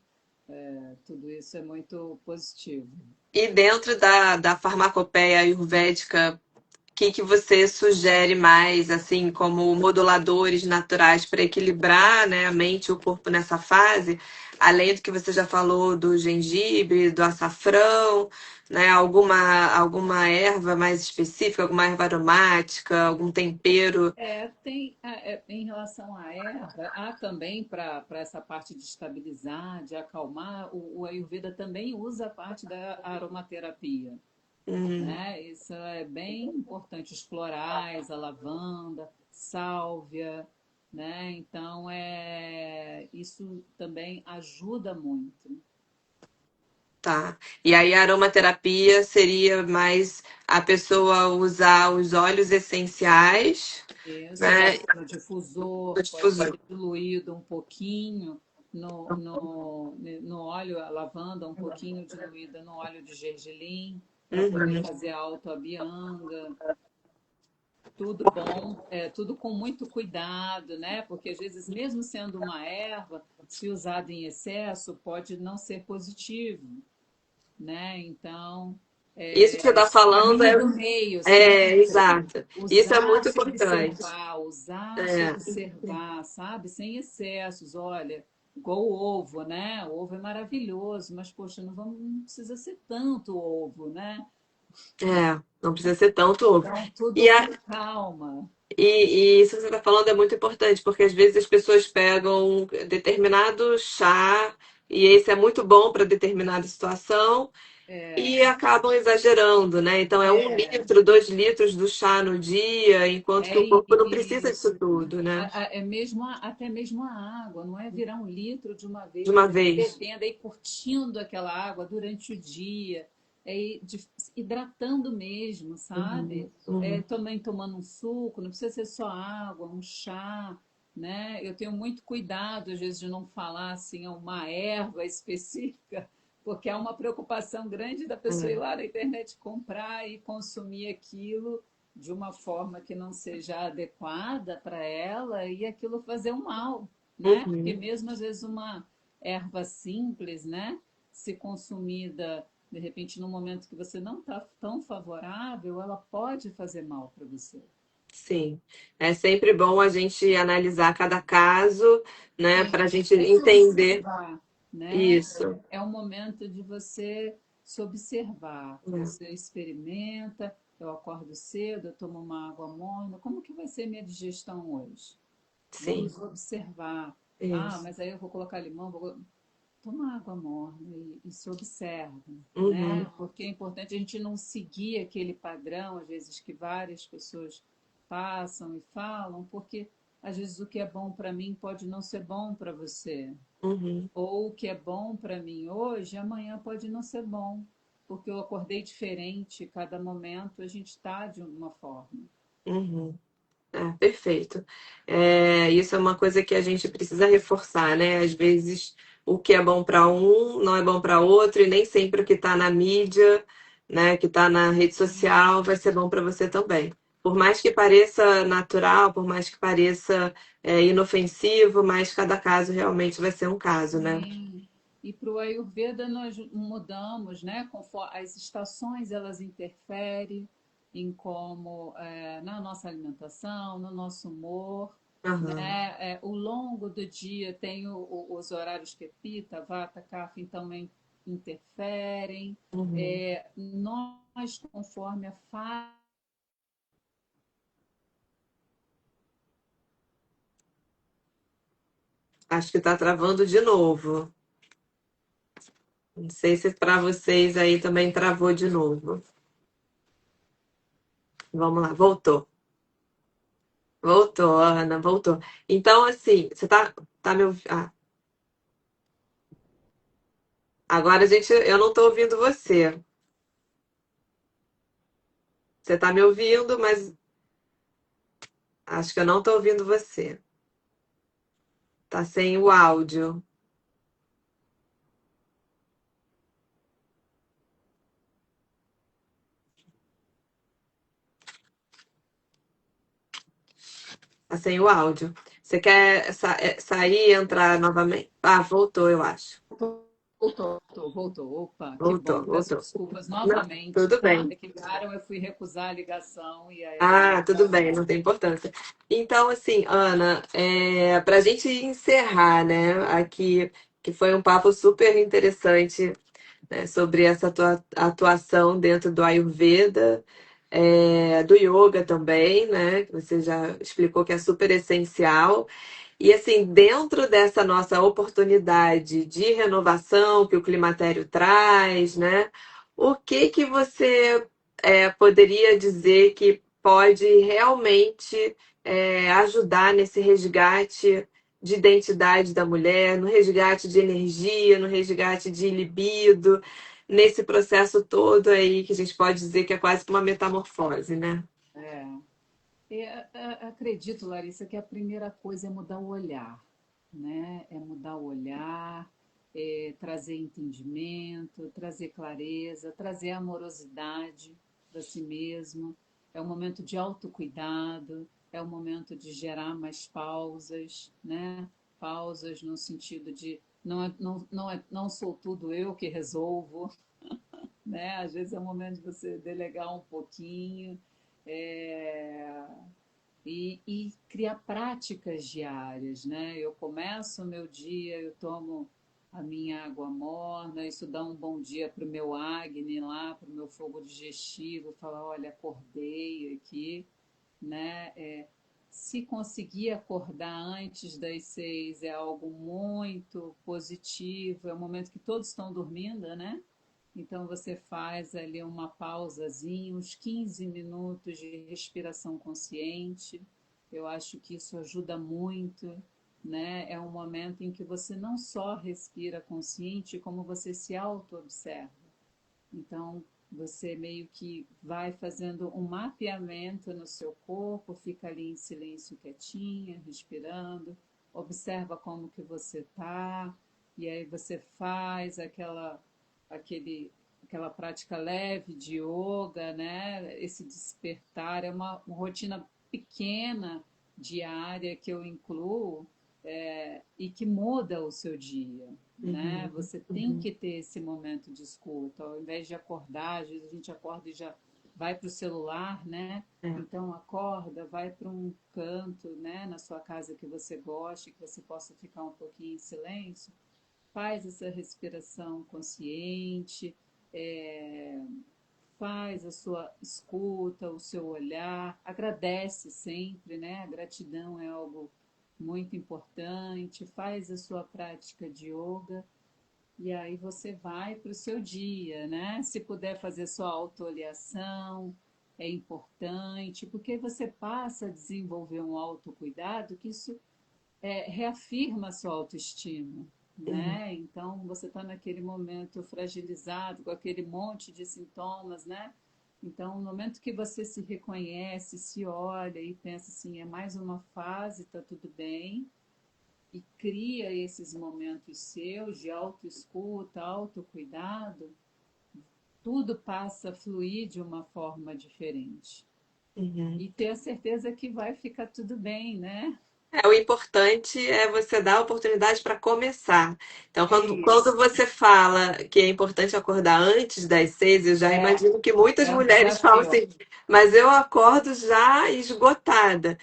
tudo isso é muito positivo. E dentro da farmacopeia ayurvédica, o que que você sugere mais, assim, como moduladores naturais para equilibrar, né, a mente e o corpo nessa fase? Além do que você já falou do gengibre, do açafrão, né? Alguma erva mais específica, alguma erva aromática, algum tempero? Em relação à erva, há também para essa parte de estabilizar, de acalmar, o Ayurveda também usa a parte da aromaterapia, Hum, né? Isso é bem importante, os florais, a lavanda, sálvia, né? Então, isso também ajuda muito. tá. E aí a aromaterapia seria mais a pessoa usar os óleos essenciais, Isso, né? no difusor, O pode difusor. ser diluído um pouquinho no óleo, a lavanda um pouquinho diluída no óleo de gergelim, para poder Uhum. fazer a auto-abianga. Tudo bom, tudo com muito cuidado, né? Porque às vezes, mesmo sendo uma erva, se usado em excesso, pode não ser positivo, né? Então, Isso que você está falando Caminho do meio, é sempre. exato. Isso é Usar muito se importante. usar se É, observar, sabe? Sem excessos. Olha, igual o ovo, né? O ovo é maravilhoso, mas, poxa, não precisa ser tanto ovo, né? não precisa ser tanto ovo. Então, E, tudo a, com calma. e isso que você está falando é muito importante, porque às vezes as pessoas pegam um determinado chá, e esse é muito bom para determinada situação, e acabam exagerando, né? Então é 1 litro, 2 litros do chá no dia, enquanto que É o corpo não precisa disso isso. tudo, né? É mesmo até mesmo a água, não é virar 1 litro de uma De vez, uma mas ir vez. bebendo, aí curtindo aquela água durante o dia, hidratando mesmo, Uhum, sabe? uhum, Também tomando um suco, não precisa ser só água, um chá, né? Eu tenho muito cuidado, às vezes, de não falar assim uma erva específica, porque há uma preocupação grande da pessoa ir é, lá na internet comprar e consumir aquilo de uma forma que não seja adequada para ela e aquilo fazer um mal, né? Porque uhum, mesmo às vezes uma erva simples, né? Se consumida de repente num momento que você não está tão favorável, ela pode fazer mal para você. sim. É sempre bom a gente analisar cada caso, né, para a gente É se entender observar, né? isso. É um momento de você se observar. É, Você experimenta, eu acordo cedo, eu tomo uma água morna, como que vai ser minha digestão hoje? sim, Vamos observar. Ah, isso. mas aí eu vou colocar limão, tomar água morna e se observa, Uhum, né? Porque é importante a gente não seguir aquele padrão, às vezes, que várias pessoas passam e falam, porque às vezes o que é bom para mim pode não ser bom para você. uhum, Ou o que é bom para mim hoje, amanhã pode não ser bom, porque eu acordei diferente, cada momento a gente está de uma forma. uhum. Perfeito. Isso é uma coisa que a gente precisa reforçar, né? Às vezes o que é bom para um não é bom para outro, e nem sempre o que está na mídia, né, que está na rede social, vai ser bom para você também. Por mais que pareça natural, por mais que pareça inofensivo, mas cada caso realmente vai ser um caso, né? Sim. E para o Ayurveda nós mudamos, né? Conforme as estações elas interferem em como na nossa alimentação, no nosso humor, Aham. né? O longo do dia tem os horários que é Pita, Vata, Kapha, então também interferem. Uhum. Nós conforme a fase Acho que está travando de novo. Não sei se para vocês aí também travou de novo. Vamos lá, voltou. Voltou, Ana, voltou. Então, assim, você tá me ouvindo? Agora, gente, eu não tô ouvindo você. Você tá me ouvindo, mas acho que eu não tô ouvindo você. Tá sem o áudio. Tá sem o áudio. Você quer sair e entrar novamente? Ah, voltou, eu acho. voltou. Opa, que Voltou, bom. Peço voltou. desculpas Não, novamente, tudo tá? bem. É que ligaram, eu fui recusar a ligação e aí acabei Tudo bem, não gravando. tem importância. Então, assim, Ana, para a gente encerrar, né, aqui, que foi um papo super interessante, né, sobre essa atuação dentro do Ayurveda, do yoga também, né, que você já explicou que é super essencial. E assim, dentro dessa nossa oportunidade de renovação que o climatério traz, né, o que que você poderia dizer que pode realmente ajudar nesse resgate de identidade da mulher, no resgate de energia, no resgate de libido, nesse processo todo aí que a gente pode dizer que é quase que uma metamorfose, né? É. Acredito, Larissa, que a primeira coisa é mudar o olhar, né? É mudar o olhar, trazer entendimento, trazer clareza, trazer amorosidade para si mesmo. É um momento de autocuidado, é um momento de gerar mais pausas, né? Pausas no sentido de não sou tudo eu que resolvo, né? Às vezes é o momento de você delegar um pouquinho, é, e criar práticas diárias, né? Eu começo o meu dia, eu tomo a minha água morna, isso dá um bom dia para o meu Agni lá, para o meu fogo digestivo, falar, olha, acordei aqui, né? Se conseguir acordar antes das 6 é algo muito positivo, é o momento que todos estão dormindo, né? Então você faz ali uma pausazinha, uns 15 minutos de respiração consciente. Eu acho que isso ajuda muito, né? É um momento em que você não só respira consciente, como você se auto-observa. Então, você meio que vai fazendo um mapeamento no seu corpo, fica ali em silêncio quietinha, respirando, observa como que você tá, e aí você faz aquele, aquela prática leve de yoga, né? Esse despertar é uma rotina pequena, diária, que eu incluo, e que muda o seu dia, né? Uhum, Você tem uhum. que ter esse momento de escuta, ao invés de acordar, às vezes a gente acorda e já vai para o celular, né? É. Então acorda, vai para um canto, né, na sua casa que você goste, que você possa ficar um pouquinho em silêncio, faz essa respiração consciente, é, faz a sua escuta, o seu olhar, agradece sempre, né? A gratidão é algo muito importante, faz a sua prática de yoga e aí você vai para o seu dia, né? Se puder fazer sua autoavaliação, é importante, porque você passa a desenvolver um autocuidado que isso reafirma a sua autoestima, Uhum. né? Então você está naquele momento fragilizado, com aquele monte de sintomas, né? Então, no momento que você se reconhece, se olha e pensa assim, é mais uma fase, tá tudo bem, e cria esses momentos seus de autoescuta, autocuidado, tudo passa a fluir de uma forma diferente. Uhum. E ter a certeza que vai ficar tudo bem, né? O importante é você dar a oportunidade para começar. Então, É quando isso. você fala que é importante acordar antes das 6, eu já É, imagino que muitas é um mulheres falam desafio. assim, mas eu acordo já esgotada.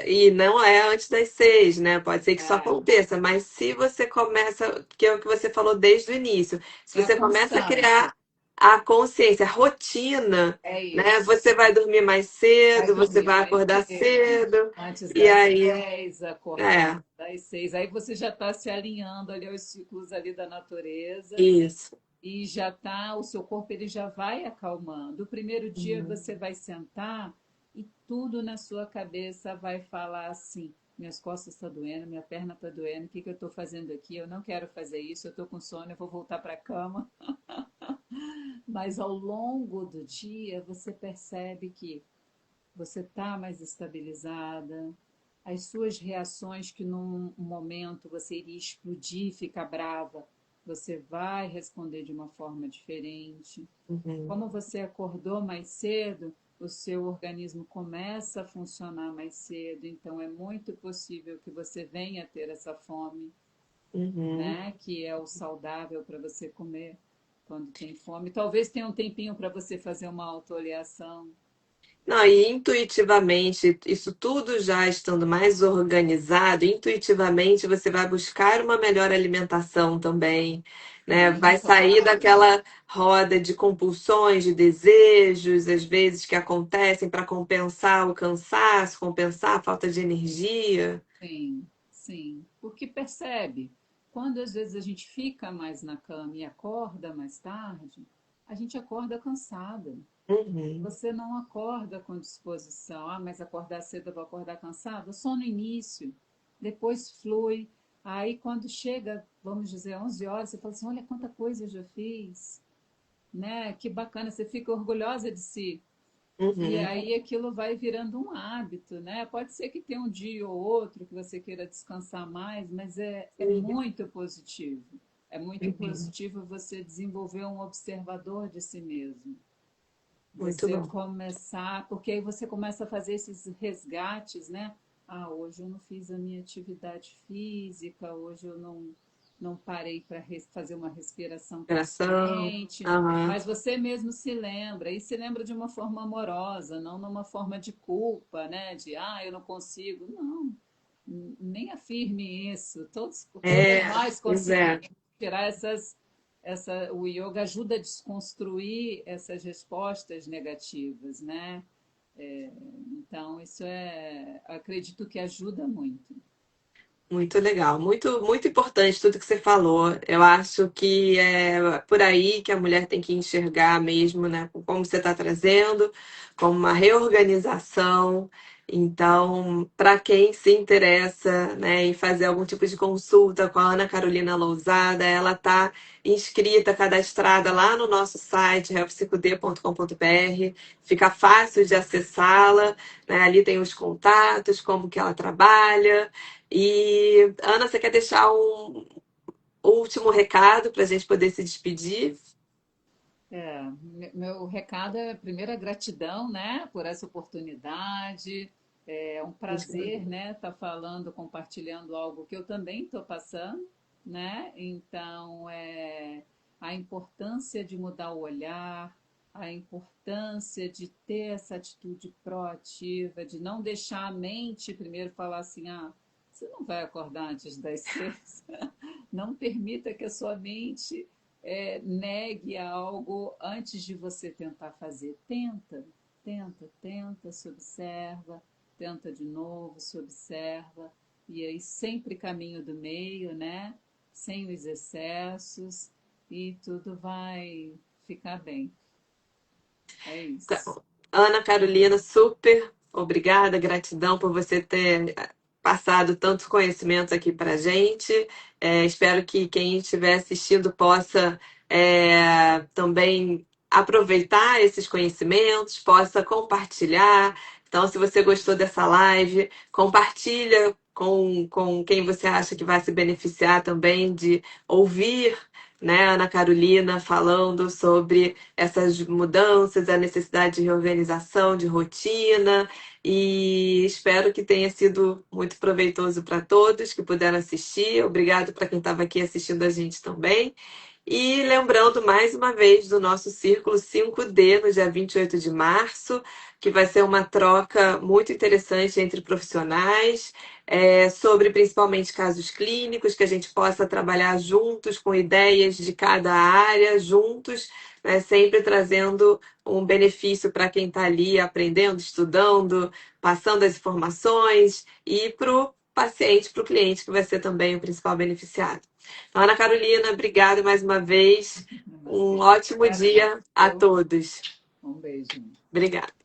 E não é antes das 6, né? Pode ser que isso É, aconteça, mas se você começa, que é o que você falou desde o início, se é a você começa a constância. criar a consciência, a rotina, É né? isso. Você vai dormir mais Vai cedo, você dormir vai mais acordar cedo, cedo. antes E das aí, 10, acordar é, antes das 6. Aí você já está se alinhando ali aos ciclos ali da natureza isso. e já está, o seu corpo ele já vai acalmando. O primeiro dia Uhum. você vai sentar e tudo na sua cabeça vai falar assim: minhas costas estão doendo, minha perna está doendo, o que, que eu estou fazendo aqui? Eu não quero fazer isso, eu estou com sono, eu vou voltar para a cama. Mas ao longo do dia você percebe que você está mais estabilizada, as suas reações que num momento você iria explodir, ficar brava, você vai responder de uma forma diferente. Uhum. Como você acordou mais cedo, o seu organismo começa a funcionar mais cedo, então é muito possível que você venha a ter essa fome, Uhum. né? Que é o saudável para você comer quando tem fome. Talvez tenha um tempinho para você fazer uma autoavaliação. Não, e intuitivamente, isso tudo já estando mais organizado, intuitivamente você vai buscar uma melhor alimentação também, né? Sim, Vai sair claro. daquela roda de compulsões, de desejos, às vezes que acontecem para compensar o cansaço, compensar a falta de energia. Sim, sim. Porque percebe, quando às vezes a gente fica mais na cama e acorda mais tarde, a gente acorda cansada. Uhum. Você não acorda com disposição. Ah, mas acordar cedo eu vou acordar cansada? Só no início. Depois flui. Aí quando chega, vamos dizer, 11 horas, você fala assim, olha quanta coisa eu já fiz. Né? Que bacana, você fica orgulhosa de si. E Uhum. aí aquilo vai virando um hábito, né? Pode ser que tenha um dia ou outro que você queira descansar mais, mas é Sim. muito positivo. É muito Uhum. positivo você desenvolver um observador de si mesmo. Muito Você bom. começar, porque aí você começa a fazer esses resgates, né? Ah, hoje eu não fiz a minha atividade física, hoje eu não parei para fazer uma respiração Coração. consciente, Aham. mas você mesmo se lembra, e se lembra de uma forma amorosa, não numa forma de culpa, né? De, eu não consigo. Não, nem afirme isso. Todas É, nós pois conseguimos é. tirar o yoga ajuda a desconstruir essas respostas negativas, né? Então, isso acredito que ajuda muito. Muito legal, muito, muito importante tudo que você falou. Eu acho que é por aí que a mulher tem que enxergar mesmo, né? Como você está trazendo, como uma reorganização. Então, para quem se interessa, né, em fazer algum tipo de consulta com a Ana Carolina Lousada, ela está inscrita, cadastrada lá no nosso site, health5d.com.br. Fica fácil de acessá-la, né? Ali tem os contatos, como que ela trabalha. E, Ana, você quer deixar um último recado para a gente poder se despedir? Meu recado é, primeiro, a gratidão, né, por essa oportunidade. É um prazer, né, estar falando, compartilhando algo que eu também estou passando, né? Então, a importância de mudar o olhar, a importância de ter essa atitude proativa, de não deixar a mente primeiro falar assim, você não vai acordar antes das 6. Não permita que a sua mente negue algo antes de você tentar fazer. Tenta, se observa, tenta de novo, se observa. E aí sempre caminho do meio, né? Sem os excessos e tudo vai ficar bem. É isso. Então, Ana Carolina, super obrigada, gratidão por você ter passado tantos conhecimentos aqui para a gente. Espero que quem estiver assistindo possa também aproveitar esses conhecimentos, possa compartilhar. Então, se você gostou dessa live, compartilha com quem você acha que vai se beneficiar também de ouvir, né, Ana Carolina falando sobre essas mudanças, a necessidade de reorganização, de rotina, e espero que tenha sido muito proveitoso para todos que puderam assistir. Obrigado para quem estava aqui assistindo a gente também. E lembrando mais uma vez do nosso Círculo 5D no dia 28 de março, que vai ser uma troca muito interessante entre profissionais, sobre principalmente casos clínicos, que a gente possa trabalhar juntos com ideias de cada área, juntos, né, sempre trazendo um benefício para quem está ali aprendendo, estudando, passando as informações e para o paciente, para o cliente, que vai ser também o principal beneficiado. Ana Carolina, obrigada mais uma vez. Um Namastê. ótimo dia a Agradeço. todos. Um beijo. Obrigada.